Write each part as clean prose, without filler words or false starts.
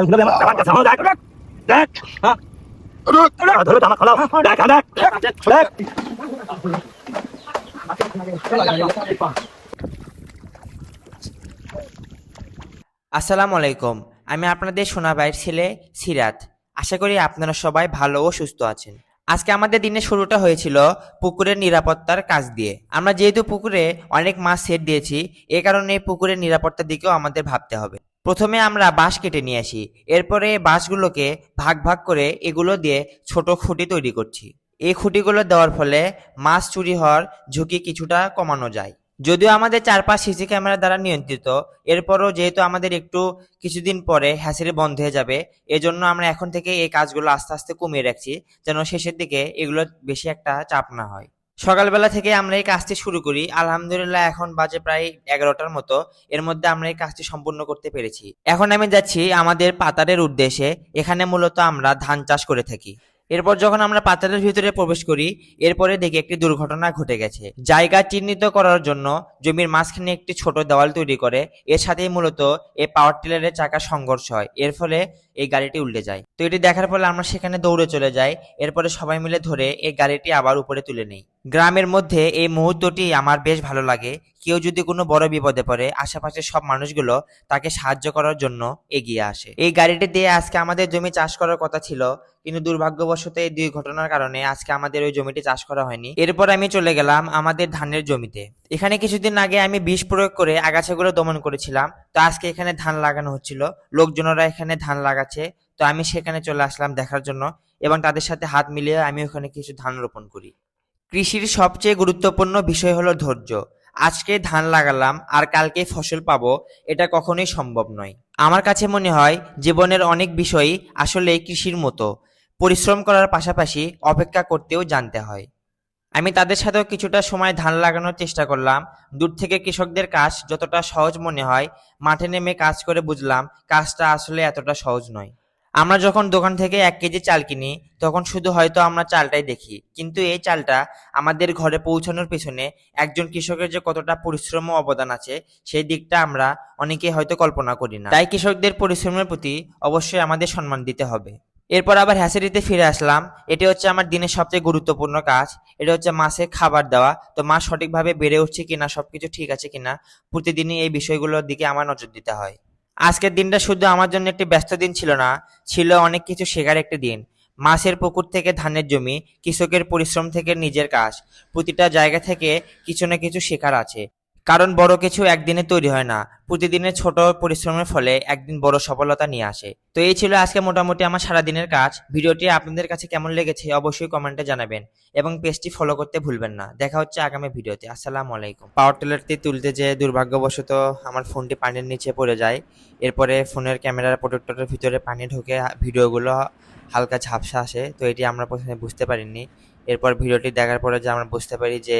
আসসালামু আলাইকুম। আমি আপনাদের সোনা ভাইয়ের ছেলে সিরাত। আশা করি আপনারা সবাই ভালো ও সুস্থ আছেন। আজকে আমাদের দিনের শুরুটা হয়েছিল পুকুরের নিরাপত্তার কাজ দিয়ে। আমরা যেহেতু পুকুরে অনেক মাছ ছেড়ে দিয়েছি, এ কারণে পুকুরের নিরাপত্তার দিকেও আমাদের ভাবতে হবে। প্রথমে আমরা বাঁশ কেটে নিয়ে আসি, এরপরে বাঁশগুলোকে ভাগ ভাগ করে এগুলো দিয়ে ছোট খুঁটি তৈরি করছি। এই খুঁটিগুলো দেওয়ার ফলে মাছ চুরি হওয়ার ঝুঁকি কিছুটা কমানো যায়। যদিও আমাদের চারপাশ সিসি ক্যামেরা দ্বারা নিয়ন্ত্রিত, এরপরও যেহেতু আমাদের একটু কিছুদিন পরে হ্যাচারি বন্ধ হয়ে যাবে, এজন্য আমরা এখন থেকে এই কাজগুলো আস্তে আস্তে কমিয়ে রাখছি, যেন শেষের দিকে এগুলো বেশি একটা চাপ না হয়। সকালবেলা থেকে আমরা এই কাজটি শুরু করি। আলহামদুলিল্লাহ এখন বাজে প্রায় 11টার মতো। এর মধ্যে আমরা এই কাজটি সম্পূর্ণ করতে পেরেছি। এখন আমি যাচ্ছি আমাদের পাতারের উদ্দেশ্যে। এখানে মূলত আমরা ধান চাষ করে থাকি। এরপর যখন আমরা পাতারের ভিতরে প্রবেশ করি, এরপরে দেখি একটি দুর্ঘটনা ঘটে গেছে। জায়গা চিহ্নিত করার জন্য জমির মাঝখানে একটি ছোট দেওয়াল তৈরি করে, এর সাথেই মূলত এই পাওয়ার টিলারের চাকা সংঘর্ষ হয়। এর ফলে এই গাড়িটি উল্টে যায়। তো এটি দেখার ফলে আমরা সেখানে দৌড়ে চলে যাই। এরপরে সবাই মিলে ধরে এই গাড়িটি আবার উপরে তুলে নেই। গ্রামের মধ্যে এই মুহূর্তটি আমার বেশ ভালো লাগে। কেউ যদি কোনো বড় বিপদে পড়ে, আশেপাশের সব মানুষগুলো তাকে সাহায্য করার জন্য এগিয়ে আসে। এই গাড়িটি দিয়ে আজকে আমাদের জমি চাষ করার কথা ছিল, কিন্তু দুর্ভাগ্যবশত এই দুই ঘটনার কারণে আজকে আমাদের ওই জমিটি চাষ করা হয়নি। এরপর আমি চলে গেলাম আমাদের ধানের জমিতে। এখানে কিছুদিন আগে আমি বিষ প্রয়োগ করে আগাছাগুলো দমন করেছিলাম। তো আজকে এখানে ধান লাগানো হচ্ছিল, লোকজনেরা এখানে ধান লাগাচ্ছে। তো আমি সেখানে চলে আসলাম দেখার জন্য, এবং তাদের সাথে হাত মিলিয়ে আমি ওখানে কিছু ধান রোপণ করি। কৃষির সবচেয়ে গুরুত্বপূর্ণ বিষয় হলো ধৈর্য। আজকে ধান লাগালাম আর কালকে ফসল পাবো, এটা কখনোই সম্ভব নয়। আমার কাছে মনে হয় জীবনের অনেক বিষয়ই আসলে কৃষির মতো, পরিশ্রম করার পাশাপাশি অপেক্ষা করতেও জানতে হয়। আমি তাদের সাথেও কিছুটা সময় ধান লাগানোর চেষ্টা করলাম। দূর থেকে কৃষকদের কাজ যতটা সহজ মনে হয়, মাঠে নেমে কাজ করে বুঝলাম কাজটা আসলে এতটা সহজ নয়। আমরা যখন দোকান থেকে 1 কেজি চাল কিনি, তখন শুধু হয়তো আমরা চালটাই দেখি, কিন্তু এই চালটা আমাদের ঘরে পৌঁছানোর পেছনে একজন কৃষকের যে কতটা পরিশ্রম ও অবদান আছে, সেই দিকটা আমরা অনেকেই হয়তো কল্পনা করি না। তাই কৃষকদের পরিশ্রমের প্রতি অবশ্যই আমাদের সম্মান দিতে হবে। এরপর আবার হ্যাচারিতে ফিরে আসলাম। এটি হচ্ছে আমার দিনের সবচেয়ে গুরুত্বপূর্ণ কাজ। এটা হচ্ছে মাছে খাবার দেওয়া। তো মাছ সঠিকভাবে বেড়ে উঠছে কিনা, সবকিছু ঠিক আছে কিনা, প্রতিদিনই এই বিষয়গুলোর দিকে আমার নজর দিতে হয়। আজকের দিনটা শুধু আমার জন্য একটি ব্যস্ত দিন ছিল না, ছিল অনেক কিছু শেখার একটি দিন। মাছের পুকুর থেকে ধানের জমি, কৃষকের পরিশ্রম থেকে নিজের কাজ, প্রতিটা জায়গা থেকে কিছু না কিছু শেখার আছে। কারণ বড় কিছু একদিনে তৈরি হয় না, প্রতিদিনের ছোট পরিশ্রমের ফলে একদিন বড় সফলতা নিয়ে আসে। তো এই ছিল আজকে মোটামুটি আমার সারাদিনের কাজ। ভিডিওটি আপনাদের কাছে কেমন লেগেছে অবশ্যই কমেন্টে জানাবেন, এবং পেজটি ফলো করতে ভুলবেন না। দেখা হচ্ছে আগামী ভিডিওতে। আসসালামু আলাইকুম। পাওয়ার টিলারটি তুলতে যেয়ে দুর্ভাগ্যবশত আমার ফোনটি পানির নিচে পড়ে যায়। এরপরে ফোনের ক্যামেরার প্রোটেক্টরের ভিতরে পানি ঢুকে ভিডিওগুলো হালকা ঝাপসা আসে। তো এটি আমরা প্রথমে বুঝতে পারিনি। এরপর ভিডিওটি দেখার পরে যে আমরা বুঝতে পারি যে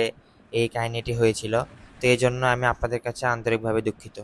এই কাহিনীটি হয়েছিল। তো এই জন্য আমি আপনাদের কাছে আন্তরিকভাবে দুঃখিত।